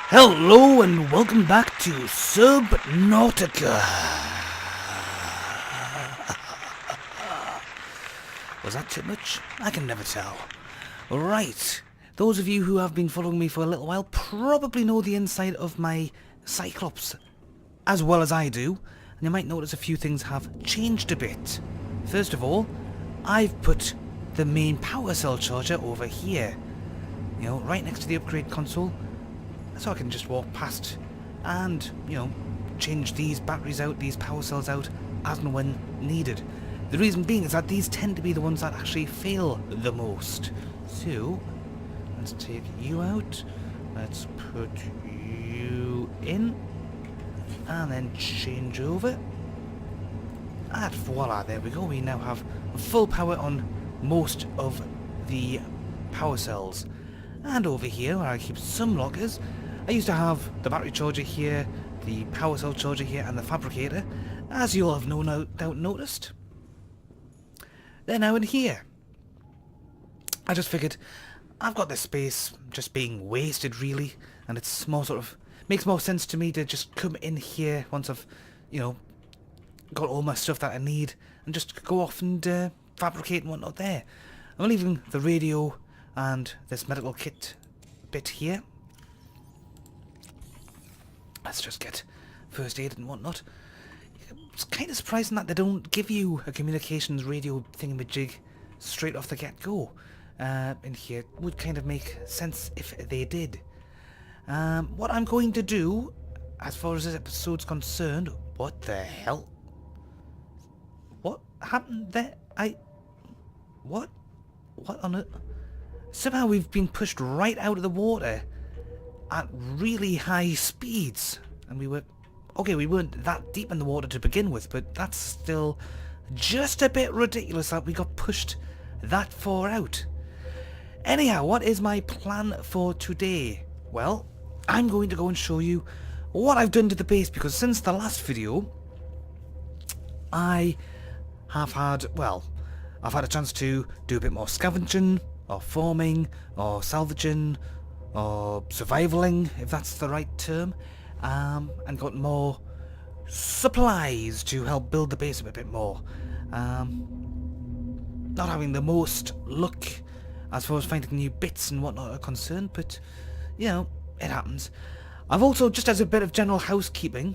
Hello and welcome back to Subnautica. Was that too much? I can never tell. Right, those of you who have been following me for a little while probably know the inside of my Cyclops as well as I do, and you might notice a few things have changed a bit. First of all, I've put the main power cell charger over here, you know, right next to the upgrade console, so I can just walk past and, you know, change these batteries out, these power cells out, as and when needed. The reason being is that these tend to be the ones that actually fail the most. So, let's take you out, let's put you in, and then change over. And voila, there we go, we now have full power on most of the power cells. And over here, where I keep some lockers, I used to have the battery charger here, the power cell charger here, and the fabricator, as you'll have no doubt noticed. They're now in here. I just figured, I've got this space just being wasted really, and it's more sort of, makes more sense to me to just come in here once I've, you know, got all my stuff that I need, and just go off and fabricate and whatnot there. I'm leaving the radio and this medical kit bit here. Let's just get first aid and whatnot. It's kind of surprising that they don't give you a communications radio thingamajig straight off the get-go. In here would kind of make sense if they did. What I'm going to do, as far as this episode's concerned... What the hell? What happened there? What? What on earth? Somehow we've been pushed right out of the water at really high speeds, and we weren't that deep in the water to begin with, but that's still just a bit ridiculous that we got pushed that far out. Anyhow, what is my plan for today? Well, I'm going to go and show you what I've done to the base, because since the last video I have had, well, I've had a chance to do a bit more scavenging, or farming, or salvaging, or survivaling, if that's the right term, and got more supplies to help build the base up a bit more. Not having the most luck as far as finding new bits and whatnot are concerned, but, you know, it happens. I've also, just as a bit of general housekeeping,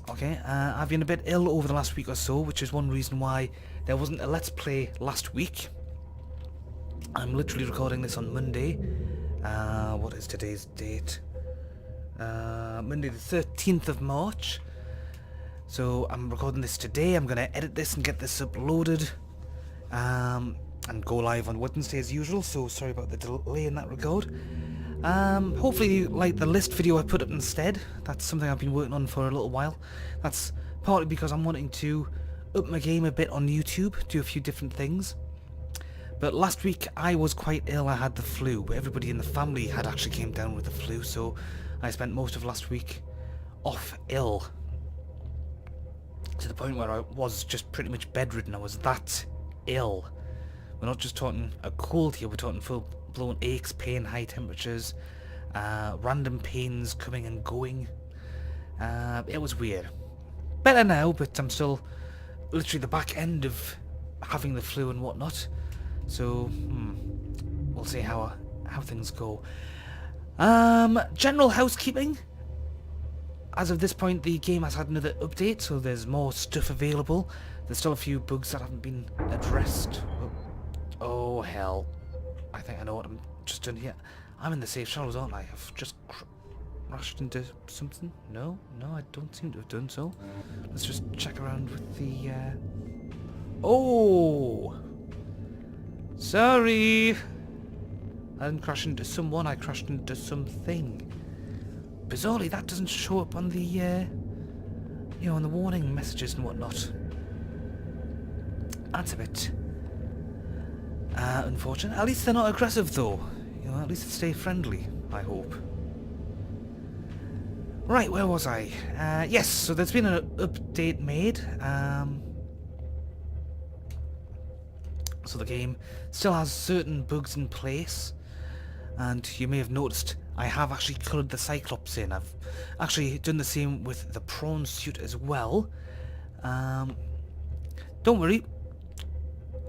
okay, I've been a bit ill over the last week or so, which is one reason why there wasn't a Let's Play last week. I'm literally recording this on Monday. What is today's date? Monday the 13th of March. So I'm recording this today. I'm going to edit this and get this uploaded. And go live on Wednesday as usual. So sorry about the delay in that regard. Hopefully you like the list video I put up instead. That's something I've been working on for a little while. That's partly because I'm wanting to up my game a bit on YouTube. Do a few different things. But last week I was quite ill. I had the flu. Everybody in the family had actually came down with the flu, so I spent most of last week off ill. To the point where I was just pretty much bedridden. I was that ill. We're not just talking a cold here, we're talking full-blown aches, pain, high temperatures, random pains coming and going. It was weird. Better now, but I'm still literally the back end of having the flu and whatnot. So, we'll see how things go. General housekeeping. As of this point, the game has had another update, so there's more stuff available. There's still a few bugs that haven't been addressed. Oh hell. I think I know what I'm just doing here. I'm in the safe shallows, aren't I? I've just crashed into something. No, I don't seem to have done so. Let's just check around with the... Oh! Sorry! I didn't crash into someone, I crashed into something. Bizarrely, that doesn't show up on the, you know, on the warning messages and whatnot. That's a bit unfortunate. At least they're not aggressive though. You know, at least they stay friendly, I hope. Right, where was I? Yes, so there's been an update made. So the game still has certain bugs in place, and you may have noticed I have actually coloured the Cyclops in. I've actually done the same with the prawn suit as well. Don't worry,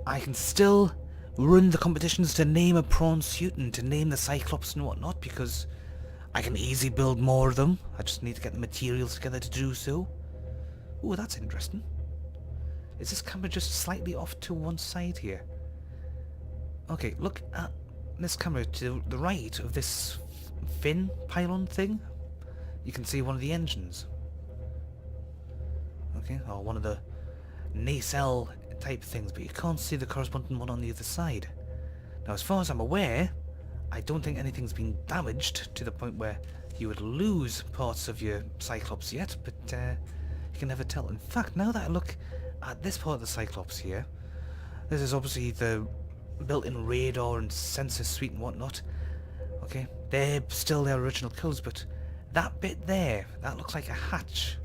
I can still run the competitions to name a prawn suit and to name the Cyclops and whatnot, because I can easily build more of them. I just need to get the materials together to do so. Oh, that's interesting. Is this camera just slightly off to one side here? Okay, look at this camera to the right of this fin pylon thing. You can see one of the engines. Okay, or one of the nacelle type things, but you can't see the corresponding one on the other side. Now, as far as I'm aware, I don't think anything's been damaged to the point where you would lose parts of your Cyclops yet, but you can never tell. In fact, now that I look at this part of the Cyclops here, this is obviously the built-in radar and sensor suite and whatnot. Okay, they're still their original colours, but that bit there, that looks like a hatch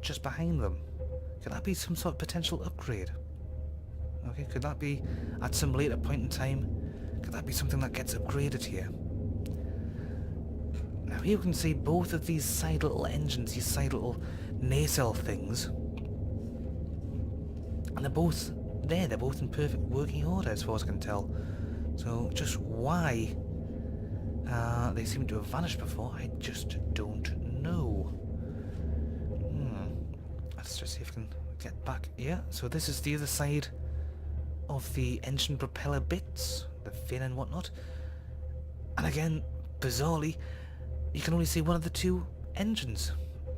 just behind them. Could that be some sort of potential upgrade? Okay, could that be at some later point in time? Could that be something that gets upgraded here? Now here we can see both of these side little engines, these side little nacelle things. And they're both there, they're both in perfect working order as far as I can tell. So just why they seem to have vanished before, I just don't know. Let's just see if we can get back. Yeah, so this is the other side of the engine propeller bits, the fin and whatnot. And again, bizarrely, you can only see one of the two engines.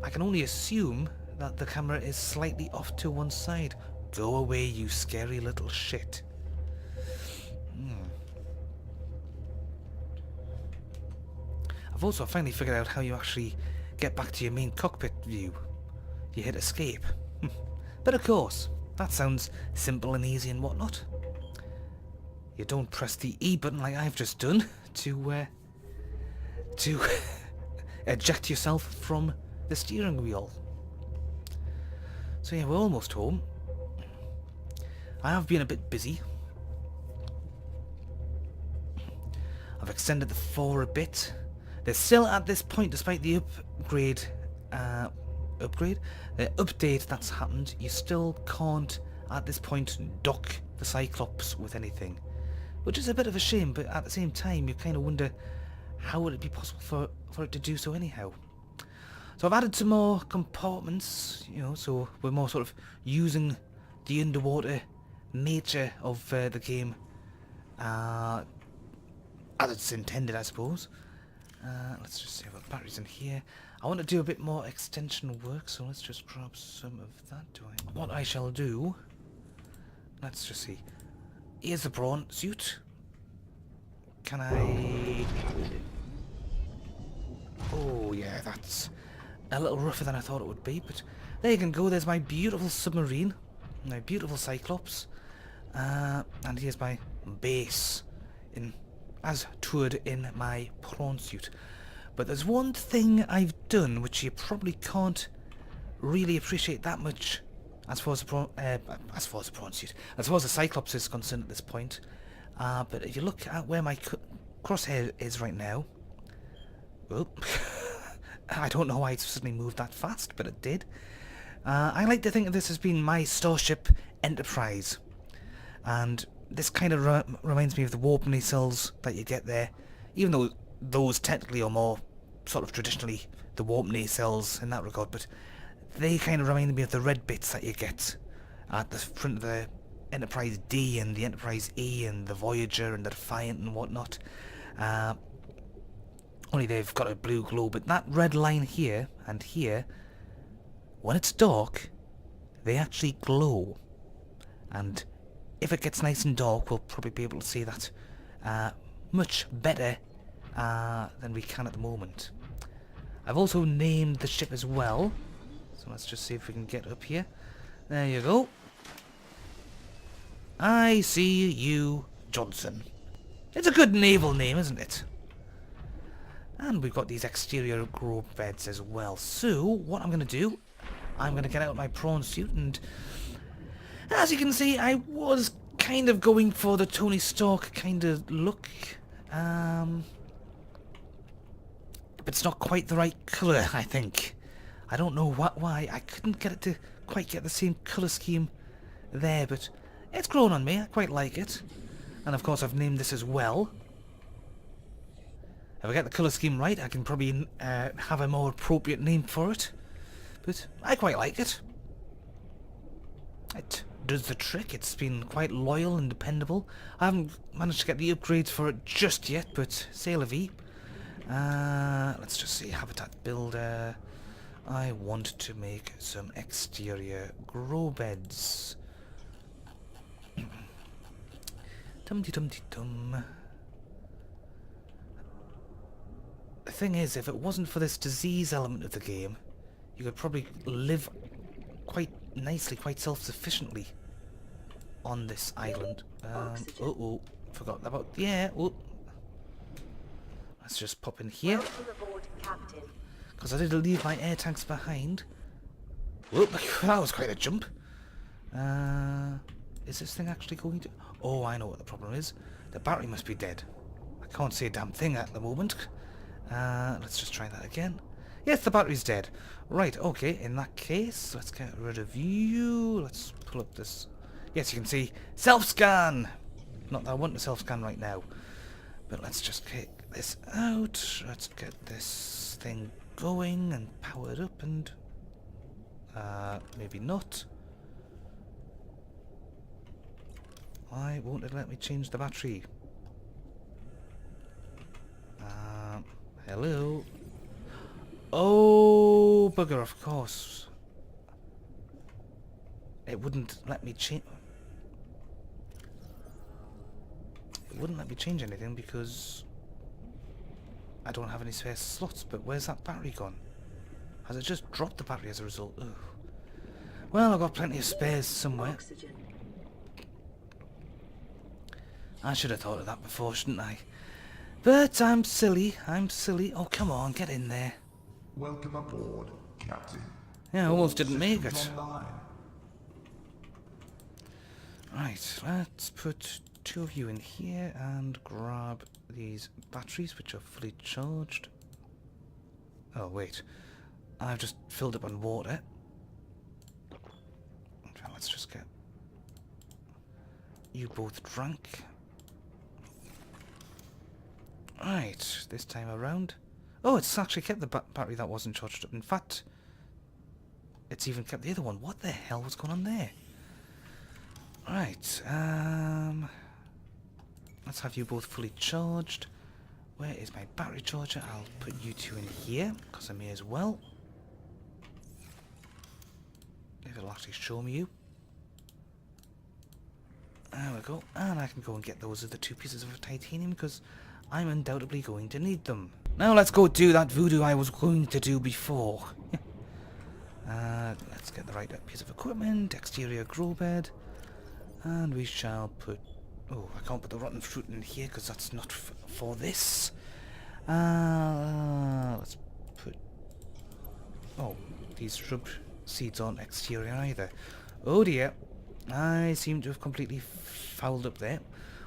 I can only assume that the camera is slightly off to one side. Go away, you scary little shit. I've also finally figured out how you actually get back to your main cockpit view. You hit escape. But of course, that sounds simple and easy and whatnot. You don't press the E button like I've just done to eject yourself from the steering wheel. So yeah, we're almost home. I have been a bit busy. I've extended the floor a bit. They're still at this point, despite the the update that's happened, you still can't at this point dock the Cyclops with anything, which is a bit of a shame, but at the same time you kind of wonder how would it be possible for it to do so anyhow. So I've added some more compartments, you know, so we're more sort of using the underwater nature of the game as it's intended, I suppose. Let's just see, I've got batteries in here. I want to do a bit more extension work, so let's just grab some of that. What I shall do, let's just see. Here's the prawn suit. Can I... Oh yeah, that's a little rougher than I thought it would be, but there you can go. There's my beautiful submarine, my beautiful Cyclops, and here's my base as toured in my prawn suit. But there's one thing I've done which you probably can't really appreciate that much as far as the prawn suit, as far as the Cyclops is concerned at this point. But if you look at where my crosshair is right now, well, I don't know why it suddenly moved that fast, but it did. I like to think of this as being my Starship Enterprise, and this kind of reminds me of the warp nacelles that you get there, even though those technically are more sort of traditionally the warp nacelles in that regard, but they kind of remind me of the red bits that you get at the front of the Enterprise D and the Enterprise E and the Voyager and the Defiant and whatnot. Only they've got a blue glow, but that red line here and here, when it's dark, they actually glow. And if it gets nice and dark, we'll probably be able to see that much better than we can at the moment. I've also named the ship as well, so let's just see if we can get up here. There you go. I see you, Johnson. It's a good naval name, isn't it? And we've got these exterior grow beds as well. So what I'm going to do, I'm going to get out my prawn suit, and as you can see, I was kind of going for the Tony Stark kind of look. But it's not quite the right colour, I think. I don't know why. I couldn't get it to quite get the same colour scheme there, but it's grown on me. I quite like it. And of course I've named this as well. If I get the colour scheme right, I can probably have a more appropriate name for it. But I quite like it. It does the trick. It's been quite loyal and dependable. I haven't managed to get the upgrades for it just yet, but c'est la vie. Let's just see, habitat builder. I want to make some exterior grow beds. Tum-de-tum-de-tum. The thing is, if it wasn't for this disease element of the game, you could probably live quite nicely, quite self-sufficiently on this island. Oh, forgot about... Yeah, oh. Let's just pop in here. Because I did leave my air tanks behind. Whoop, that was quite a jump. Is this thing actually going to... Oh, I know what the problem is. The battery must be dead. I can't see a damn thing at the moment. Let's just try that again. Yes, the battery's dead. Right, okay, in that case, let's get rid of you. Let's pull up this... Yes, you can see self-scan! Not that I want to self-scan right now. But let's just kick this out. Let's get this thing going and powered up and... maybe not. Why won't it let me change the battery? Hello? Oh, bugger, of course. It wouldn't let me change... It wouldn't let me change anything because I don't have any spare slots, but where's that battery gone? Has it just dropped the battery as a result? Ugh. Well, I've got plenty of spares somewhere. Oxygen. I should have thought of that before, shouldn't I? But I'm silly. Oh, come on, get in there. Welcome aboard, Captain. Yeah, I almost didn't make it. Right, let's put 2 of you in here and grab these batteries, which are fully charged. Oh, wait. I've just filled up on water. Okay, let's just get you both drunk. Right, this time around. Oh, it's actually kept the battery that wasn't charged up. In fact, it's even kept the other one. What the hell was going on there? Right, let's have you both fully charged. Where is my battery charger? I'll put you 2 in here, because I may as well. If it'll actually show me you. There we go. And I can go and get those other 2 pieces of titanium, because I'm undoubtedly going to need them. Now let's go do that voodoo I was going to do before. Let's get the right piece of equipment, exterior grow bed, and we shall put... Oh, I can't put the rotten fruit in here because that's not for this. Let's put... Oh, these shrub seeds aren't exterior either. Oh dear, I seem to have completely fouled up there.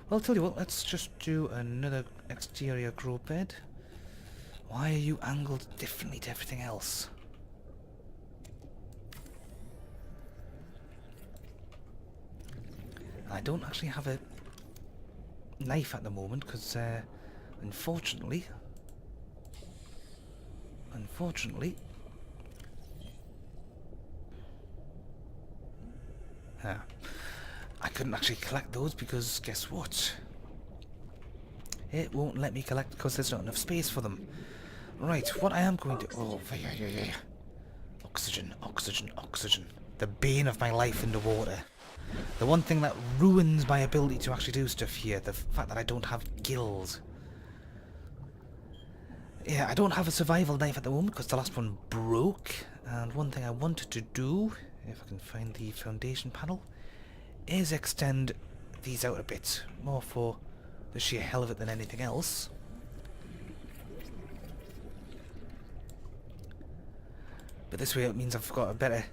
Well, I'll tell you what, let's just do another exterior grow bed. Why are you angled differently to everything else? I don't actually have a knife at the moment because, unfortunately, I couldn't actually collect those because guess what? It won't let me collect because there's not enough space for them. Right, what I am going to... Oh, yeah. Oxygen. The bane of my life underwater. The one thing that ruins my ability to actually do stuff here. The fact that I don't have gills. Yeah, I don't have a survival knife at the moment because the last one broke. And one thing I wanted to do, if I can find the foundation panel, is extend these out a bit. More for the sheer hell of it than anything else. But this way it means I've got a better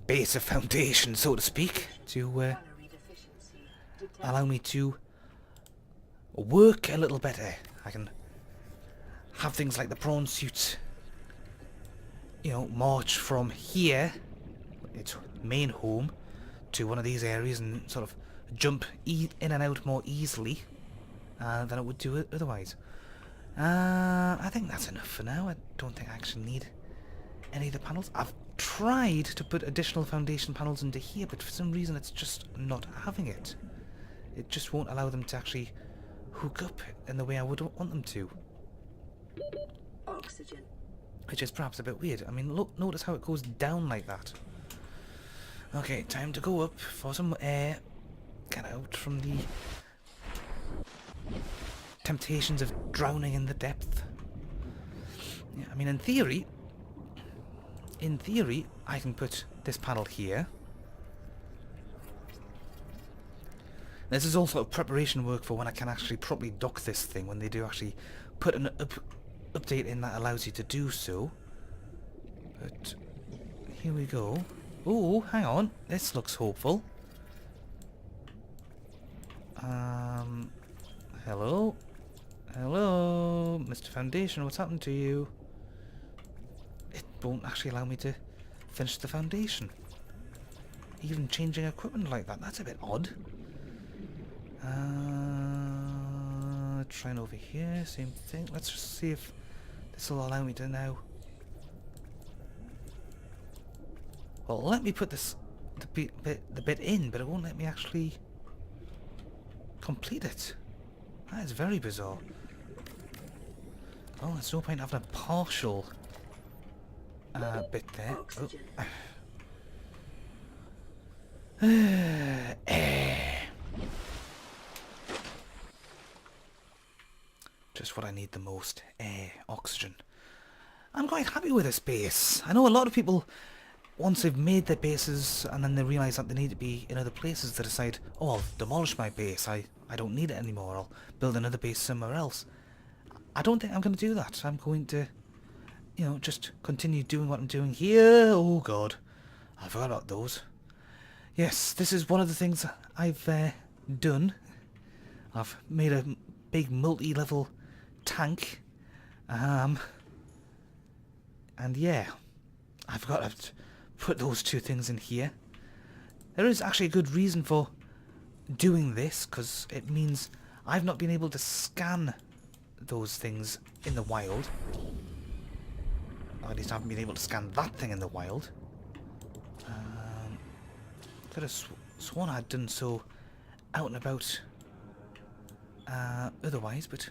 base of foundation, so to speak, to allow me to work a little better. I can have things like the prawn suit, you know, march from here, its main home, to one of these areas and sort of jump in and out more easily than it would do it otherwise. I think that's enough for now. I don't think I actually need any of the panels. I've tried to put additional foundation panels into here, but for some reason it's just not having it. It just won't allow them to actually hook up in the way I would want them to. Oxygen. Which is perhaps a bit weird. I mean, look, notice how it goes down like that. Okay, time to go up for some air. Get out from the temptations of drowning in the depth. Yeah, I mean, in theory, I can put this panel here. This is also preparation work for when I can actually properly dock this thing, when they do actually put an update in that allows you to do so. But here we go. Oh, hang on. This looks hopeful. Hello? Hello? Mr. Foundation, what's happened to you? It won't actually allow me to finish the foundation. Even changing equipment like that, that's a bit odd. Trying over here, same thing. Let's just see if this will allow me to now. Well, let me put this the bit in, but it won't let me actually complete it. That is very bizarre. Oh, there's no point having a partial bit there. Oh. Just what I need the most. Air, oxygen. I'm quite happy with this base. I know a lot of people, once they've made their bases and then they realise that they need to be in other places, they decide, oh, I'll demolish my base. I don't need it anymore. I'll build another base somewhere else. I don't think I'm going to do that. I'm going to, you know, just continue doing what I'm doing here. Oh, God. I forgot about those. Yes, this is one of the things I've done. I've made a big multi-level tank. And yeah, I've got to put those two things in here. There is actually a good reason for doing this, because it means I've not been able to scan those things in the wild. Or at least I haven't been able to scan that thing in the wild. Could have sworn I'd done so out and about otherwise, but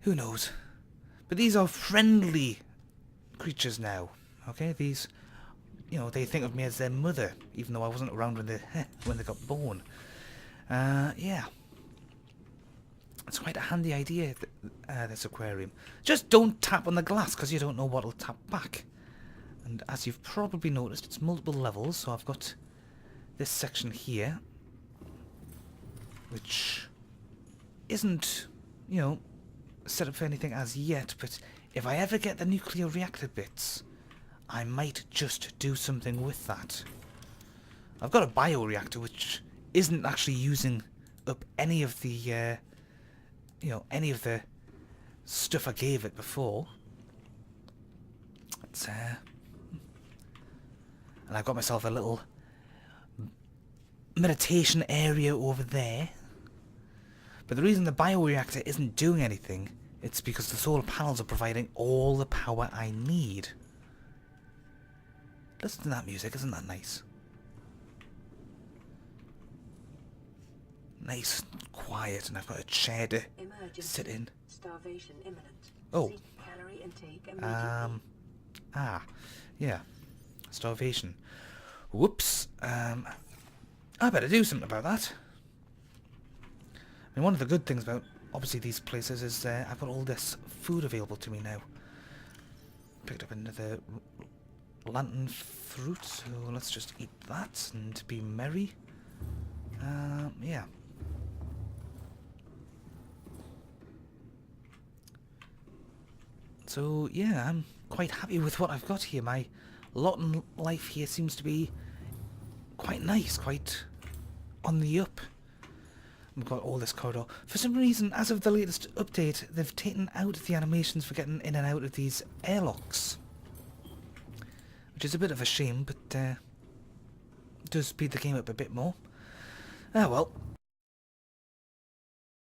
who knows. But these are friendly creatures now, okay? These, you know, they think of me as their mother, even though I wasn't around when they got born. Yeah. It's quite a handy idea, this aquarium. Just don't tap on the glass, because you don't know what'll tap back. And as you've probably noticed, it's multiple levels, so I've got this section here, which isn't, you know, set up for anything as yet, but if I ever get the nuclear reactor bits, I might just do something with that. I've got a bioreactor which isn't actually using up any of the, you know, any of the stuff I gave it before. It's, and I've got myself a little meditation area over there. But the reason the bioreactor isn't doing anything, it's because the solar panels are providing all the power I need. Listen to that music, isn't that nice? Nice, quiet, and I've got a chair to sit in. Starvation imminent. Oh. Seek calorie intake immediately. Yeah. Starvation. Whoops. I better do something about that. I mean, one of the good things about, obviously, these places is I've got all this food available to me now. Picked up another lantern fruit, so let's just eat that and be merry. Yeah. So, yeah, I'm quite happy with what I've got here. My lot in life here seems to be quite nice, quite on the up. We've got all this corridor. For some reason, as of the latest update, they've taken out the animations for getting in and out of these airlocks. Which is a bit of a shame, but does speed the game up a bit more. Ah well.